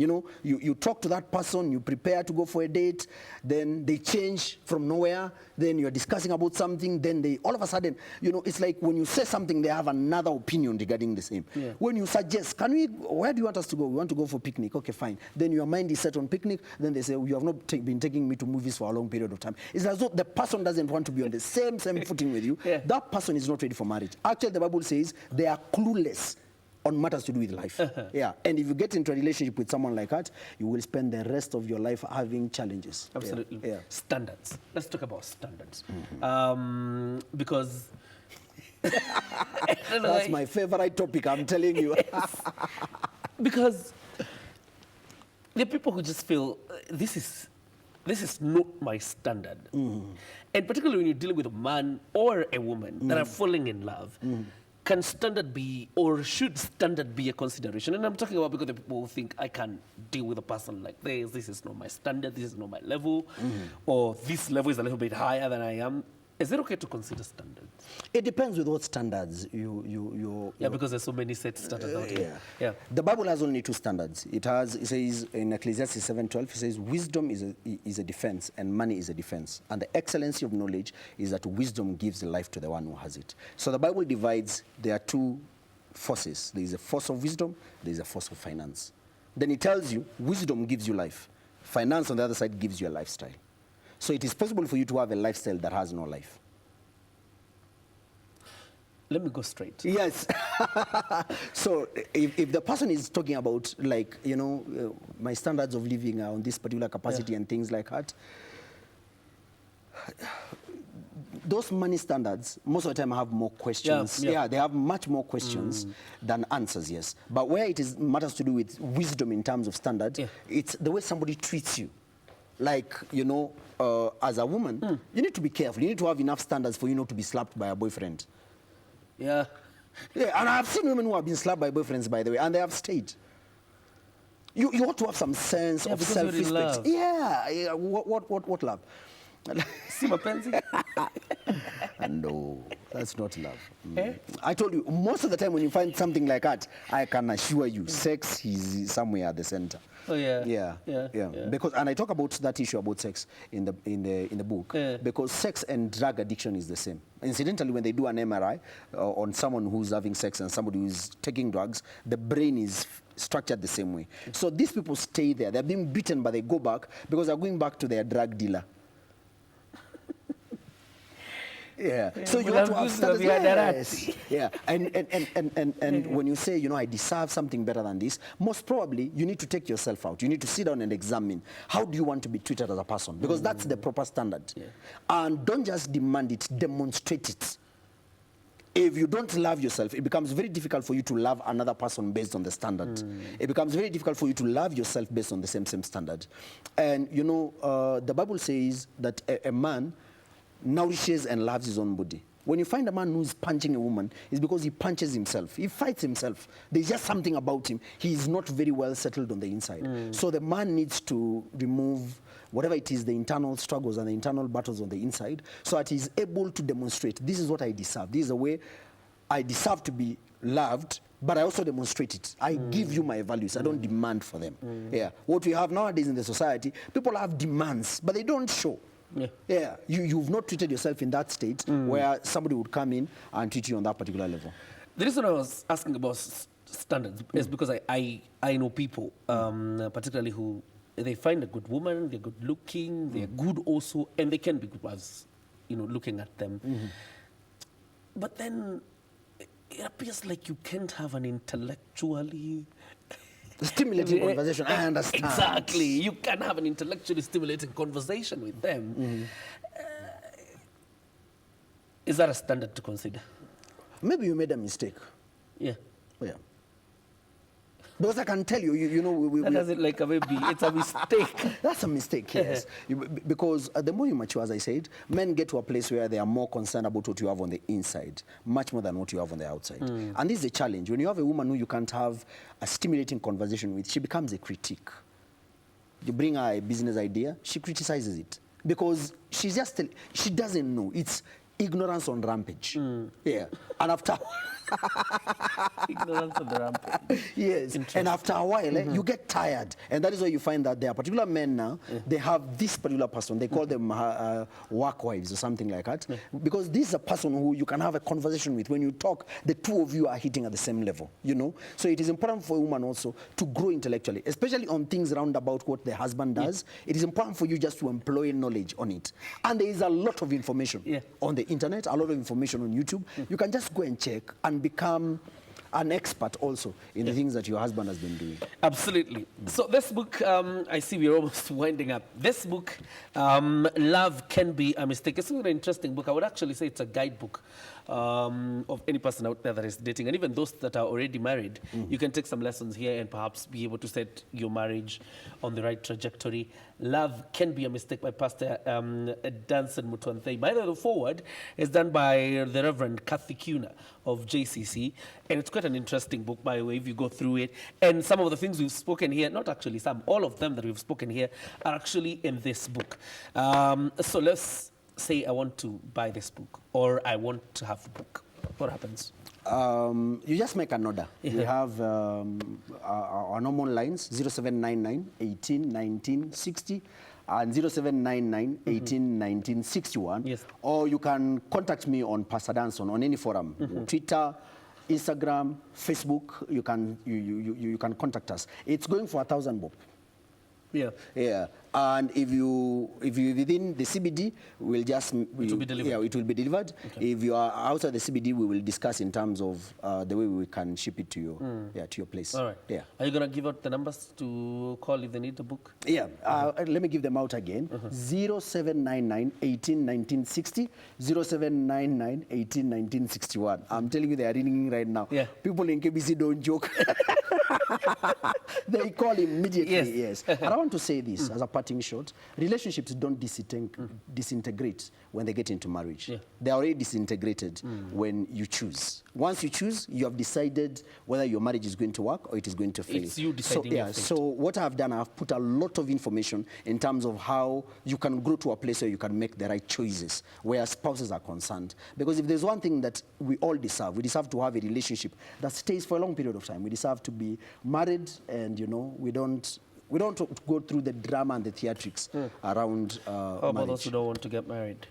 You talk to that person, you prepare to go for a date, then they change from nowhere, then you're discussing about something, then they, all of a sudden, it's like when you say something, they have another opinion regarding the same. Yeah. When you suggest, where do you want us to go? We want to go for picnic. Okay, fine. Then your mind is set on picnic, then they say, you have not been taking me to movies for a long period of time. It's as though the person doesn't want to be on the same footing with you. Yeah. That person is not ready for marriage. Actually, the Bible says they are clueless on matters to do with life. Yeah. And if you get into a relationship with someone like that, you will spend the rest of your life having challenges. Absolutely. Yeah. Standards. Let's talk about standards. Because that's my favorite topic, I'm telling you. Because there are people who just feel this is not my standard. And particularly when you're dealing with a man or a woman that are falling in love, can standard be, or should standard be, a consideration? And I'm talking about because the people who think, I can't deal with a person like this is not my standard, this is not my level, or this level is a little bit higher than I am. Is it okay to consider standards? It depends with what standards because there's so many set standards out here. Yeah. The Bible has only 2 standards. It says in Ecclesiastes 7:12, it says, wisdom is a defense and money is a defense. And the excellency of knowledge is that wisdom gives life to the one who has it. So the Bible divides, there are 2 forces. There is a force of wisdom, there is a force of finance. Then it tells you, wisdom gives you life. Finance, on the other side, gives you a lifestyle. So it is possible for you to have a lifestyle that has no life. Let me go straight. Yes. So if the person is talking about, like, you know, my standards of living are on this particular capacity and things like that, those money standards, most of the time, have more questions. Yeah, they have much more questions than answers, yes. But where it is matters to do with wisdom in terms of standard, it's the way somebody treats you. Like, you know, as a woman, you need to be careful. You need to have enough standards for you not to be slapped by a boyfriend. Yeah. Yeah, and I've seen women who have been slapped by boyfriends, by the way, and they have stayed. You ought to have some sense of self-respect. Yeah, what love? See my pencil? No, that's not love. I told you, most of the time when you find something like that, I can assure you, sex is somewhere at the center. Oh yeah. Yeah. Because, and I talk about that issue about sex in the book, because sex and drug addiction is the same. Incidentally, when they do an MRI on someone who's having sex and somebody who's taking drugs, the brain is structured the same way. So these people stay there. They're being beaten, but they go back because they're going back to their drug dealer. Yeah. So you want to have standards. Yes. Yeah. And when you say, you know, I deserve something better than this, most probably you need to take yourself out. You need to sit down and examine, how do you want to be treated as a person? Because that's the proper standard. Yeah. And don't just demand it, demonstrate it. If you don't love yourself, it becomes very difficult for you to love another person based on the standard. It becomes very difficult for you to love yourself based on the same standard. And, you know, the Bible says that a man nourishes and loves his own body. When you find a man who's punching a woman, it's because he punches himself. He fights himself. There's just something about him. He is not very well settled on the inside. So the man needs to remove whatever it is, the internal struggles and the internal battles on the inside, so that he's able to demonstrate, this is what I deserve. This is the way I deserve to be loved, but I also demonstrate it. I give you my values. I don't demand for them. Yeah. What we have nowadays in the society, people have demands, but they don't show. Yeah. You've not treated yourself in that state where somebody would come in and treat you on that particular level. The reason I was asking about standards is because I know people, particularly who, they find a good woman, they're good looking, they're good also, and they can be good as, you know, looking at them. But then it appears like you can't have an intellectually stimulating conversation. I understand. Exactly. You can have an intellectually stimulating conversation with them. Is that a standard to consider? Maybe you made a mistake. Yeah. Yeah. Because I can tell you, you know, that doesn't like a baby. It's a mistake. That's a mistake, yes. Because the more you mature, as I said, men get to a place where they are more concerned about what you have on the inside, much more than what you have on the outside. And this is a challenge. When you have a woman who you can't have a stimulating conversation with, she becomes a critique. You bring her a business idea, she criticizes it. Because she's just, she doesn't know. It's ignorance on rampage. Yeah. And after... ignorance on the rampage. Yes. And after a while, you get tired. And that is why you find that there are particular men now, they have this particular person. They call them work wives or something like that. Because this is a person who you can have a conversation with. When you talk, the two of you are hitting at the same level, you know. So it is important for a woman also to grow intellectually, especially on things around about what the husband does. It is important for you just to employ knowledge on it. And there is a lot of information on the internet, a lot of information on YouTube. You can just go and check and become an expert also in the things that your husband has been doing. Absolutely. So this book, I see we're almost winding up. This book, Love Can Be a Mistake. It's an interesting book. I would actually say it's a guidebook of any person out there that is dating. And even those that are already married, you can take some lessons here and perhaps be able to set your marriage on the right trajectory. Love Can Be a Mistake by Pst.Danson Mutuathwei. By the way, the forward is done by the Reverend Kathy Kuna of JCC. And it's quite an interesting book, by the way, if you go through it. And some of the things we've spoken here, not actually some, all of them that we've spoken here are actually in this book. So let's say I want to buy this book or I want to have the book. What happens? You just make an order. We have our normal lines, 0799 18 19 60 and 0799 18 19 61. Yes. Or you can contact me on Pst.Danson on any forum, Twitter, Instagram, Facebook. You can contact us. It's going for 1,000 bob. Yeah. Yeah. And if you within the CBD, we'll just It will be delivered. Yeah, it will be delivered. Okay. If you are outside the CBD, we will discuss in terms of the way we can ship it to your to your place. All right. Yeah. Are you going to give out the numbers to call if they need the book? Yeah, let me give them out again. 0799 18 1960, 0799 18 1961. I'm telling you, they are ringing right now. Yeah. People in KBC don't joke. They call immediately, yes. And I want to say this as a parting shot. Relationships don't disintegrate when they get into marriage. Yeah. They're already disintegrated when you choose. Once you choose, you have decided whether your marriage is going to work or it is going to fail. It's you deciding your fate. So what I've done, I've put a lot of information in terms of how you can grow to a place where you can make the right choices where spouses are concerned. Because if there's one thing that we all deserve, we deserve to have a relationship that stays for a long period of time. We deserve to be married, and we don't go through the drama and the theatrics around How about marriage. those who don't want to get married?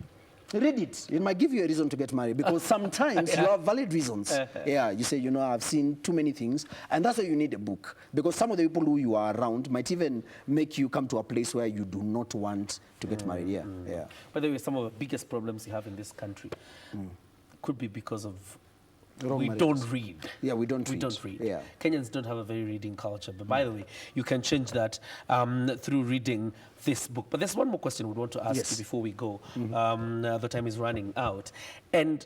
Read it. It might give you a reason to get married, because sometimes you have valid reasons. Yeah, you say, I've seen too many things, and that's why you need a book. Because some of the people who you are around might even make you come to a place where you do not want to get married. Yeah, yeah. By the way, some of the biggest problems you have in this country could be because of Wrong we marriages. don't read. Yeah, we don't read. Yeah. Kenyans don't have a very reading culture. But by the way, you can change that through reading this book. But there's one more question we want to ask you before we go. The time is running out. And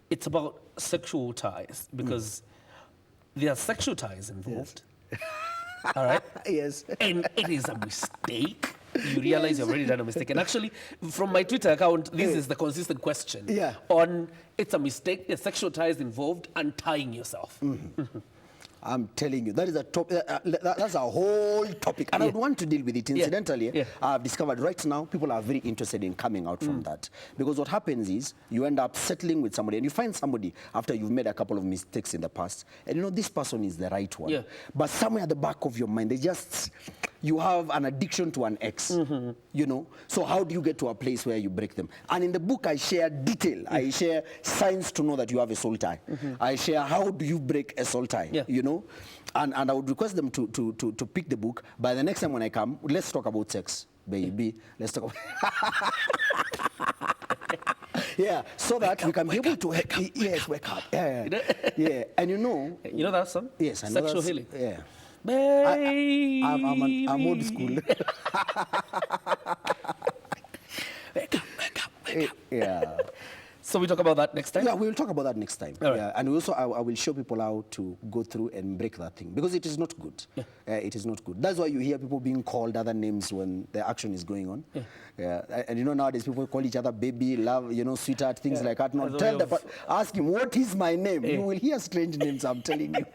it's about sexual ties, because there are sexual ties involved. All right? Yes. And it is a mistake. You realize you've already done a mistake. And actually, from my Twitter account, this is the consistent question. Yeah. On it's a mistake, there's sexual ties involved, and tying yourself. I'm telling you, that is a that's a whole topic, and I would want to deal with it. Incidentally, I've discovered right now people are very interested in coming out from that, because what happens is you end up settling with somebody, and you find somebody after you've made a couple of mistakes in the past, and this person is the right one, but somewhere at the back of your mind, you have an addiction to an ex, So how do you get to a place where you break them? And in the book, I share detail. I share signs to know that you have a soul tie. I share how do you break a soul tie, And I would request them to pick the book. By the next time when I come, let's talk about sex, baby. Let's talk about... so that we can be able to... Wake up. Yeah. And You know that song? Yes, I know Sexual healing. Yeah. I'm old school. Wake up. Yeah. So we talk about that next time? Yeah, we will talk about that next time. All right. Yeah, and also I will show people how to go through and break that thing, because it is not good. It is not good. That's why you hear people being called other names when the action is going on. And nowadays people call each other baby, love, sweetheart, things like that. Now ask him, what is my name? You will hear strange names, I'm telling you.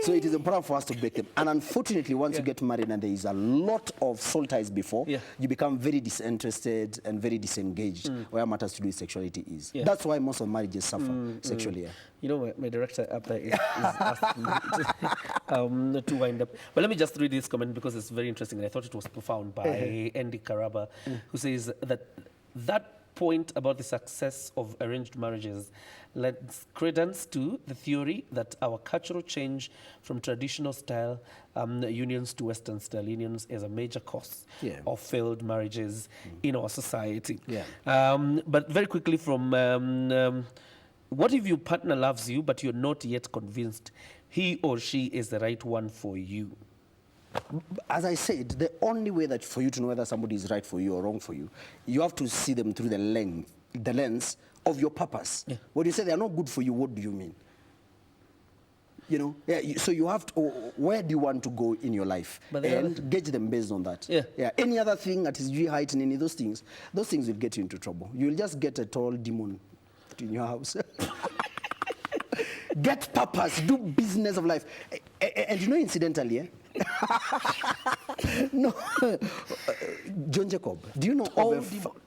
So it is important for us to break them. And unfortunately, once you get married and there is a lot of soul ties before, you become very disinterested and very disengaged where matters to do with sexuality is. That's why most of marriages suffer sexually. My director up there is asking me to wind up. But let me just read this comment, because it's very interesting, and I thought it was profound, by Andy Karaba, who says that point about the success of arranged marriages lends credence to the theory that our cultural change from traditional style unions to Western style unions is a major cause of failed marriages in our society. But very quickly from what if your partner loves you but you're not yet convinced he or she is the right one for you? As I said, the only way that for you to know whether somebody is right for you or wrong for you, you have to see them through the lens of your purpose. When you say they are not good for you, what do you mean? So you have to, where do you want to go in your life? And gauge them based on that. Any other thing that is G height and any those things will get you into trouble. You'll just get a tall demon in your house. Get purpose, do business of life. And incidentally, no, John Jacob, do you know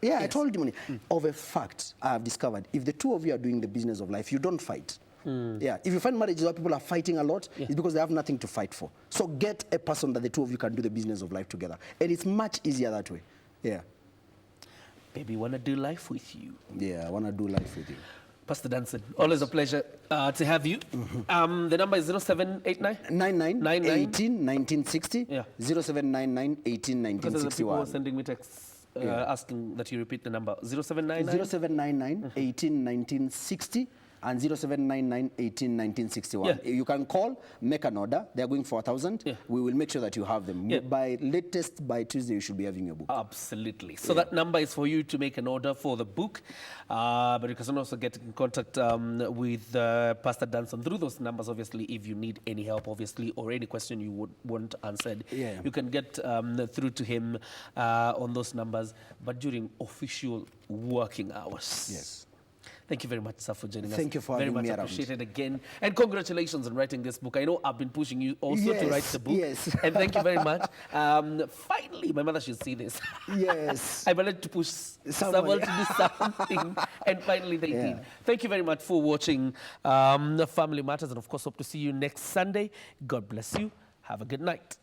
I told him of a fact I have discovered. If the two of you are doing the business of life, you don't fight. If you find marriages where people are fighting a lot, it's because they have nothing to fight for. So get a person that the two of you can do the business of life together. And it's much easier that way. Baby, want to do life with you. I want to do life with you. Pst.Danson, always a pleasure to have you. The number is 0789 99 18 1960. Yeah. 0799 18 Because there's people who are 1961. sending me texts asking that you repeat the number. 0799 0799 18 1960 and 0799 18 1961. Yeah. You can call, make an order. They're going for 1,000. Yeah. We will make sure that you have them. Yeah. By latest, by Tuesday, you should be having your book. Absolutely. So that number is for you to make an order for the book. But you can also get in contact with Pst.Danson through those numbers, obviously, if you need any help, obviously, or any question you would want answered. Yeah. You can get through to him on those numbers, but during official working hours. Yes. Thank you very much, sir, for joining us. Thank you for very having much me around. appreciated again. And congratulations on writing this book. I know I've been pushing you also to write the book. Yes. And thank you very much. Finally, my mother should see this. Yes. I managed to push someone to do something, and finally they did. Thank you very much for watching Family Matters, and of course, hope to see you next Sunday. God bless you. Have a good night.